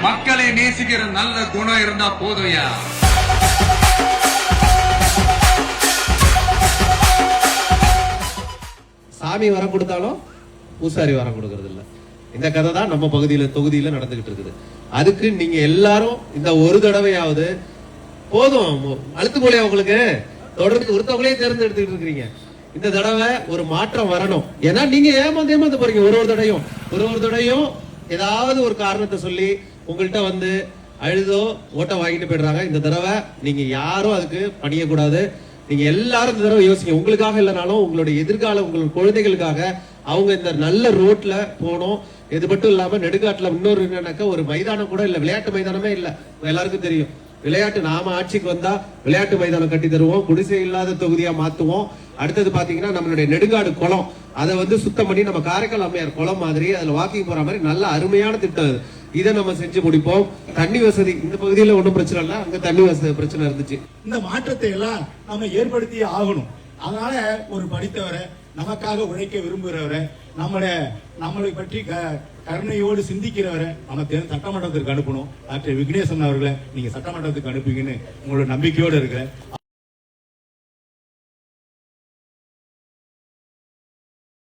மக்களை நேசிக்கிற நல்ல குணம் இருந்தா போதும்யா. சாமி வரம் கொடுத்தாலும் பூசாரி வரம் கொடுக்கறது இல்ல. இந்த கதை தான் நம்ம தொகுதியில நடந்துகிட்டு இருக்குது. அதுக்கு நீங்க எல்லாரும் இந்த ஒரு தடவையாவது போதும், அழுத்து போலியா உங்களுக்கு தொடர்ந்து ஒருத்தவங்களே தேர்ந்தெடுத்துட்டு இருக்கிறீங்க. இந்த தடவை ஒரு மாற்றம் வரணும். ஏன்னா நீங்க ஏமாந்து போறீங்க. ஒரு தடையும் ஏதாவது ஒரு காரணத்தை சொல்லி உங்கள்கிட்ட வந்து அழுதோ ஓட்ட வாங்கிட்டு போயிடுறாங்க. இந்த தடவை நீங்க யாரும் அதுக்கு பணியக்கூடாது. நீங்க எல்லாரும் இந்த தடவை யோசிங்க. உங்களுக்காக இல்லைனாலும் உங்களுடைய எதிர்கால உங்களோட குழந்தைகளுக்காக அவங்க இந்த நல்ல ரோட்ல போனோம். இது மட்டும் இல்லாம நெடுங்காட்டுல இன்னொரு என்னன்னாக்க ஒரு மைதானம் கூட இல்ல, விளையாட்டு மைதானமே இல்ல. எல்லாருக்கும் தெரியும் விளையாட்டு நாம ஆட்சிக்கு வந்தா விளையாட்டு மைதானம் கட்டி தருவோம், குடிசை இல்லாத தொகுதியா மாத்துவோம். அடுத்தது பாத்தீங்கன்னா நம்மளுடைய நெடுங்காடு குளம் அதை வந்து சுத்தம் பண்ணி நம்ம காரைக்கால் அம்மையார் குளம் மாதிரி அதுல வாக்கிங் போற மாதிரி நல்ல அருமையான திட்டம். இதை நம்ம செஞ்சு முடிப்போம். தண்ணி வசதி இந்த பகுதியில ஒன்றும் பிரச்சனை இல்லை, அங்க தண்ணி வசதி பிரச்சனை இருந்துச்சு. இந்த மாற்றத்தை எல்லாம் நம்ம ஏற்படுத்தியே ஆகணும். அதனால ஒரு படித்தவரை, நமக்காக உழைக்க விரும்புகிறவரை, நம்மளை பற்றி கருணையோடு சிந்திக்கிறவரை நம்ம சட்டமன்றத்திற்கு அனுப்பணும். டாக்டர் விக்னேசன் அவர்களை நீங்க சட்டமன்றத்துக்கு அனுப்புங்கன்னு உங்களோட நம்பிக்கையோடு இருக்கிறேன்.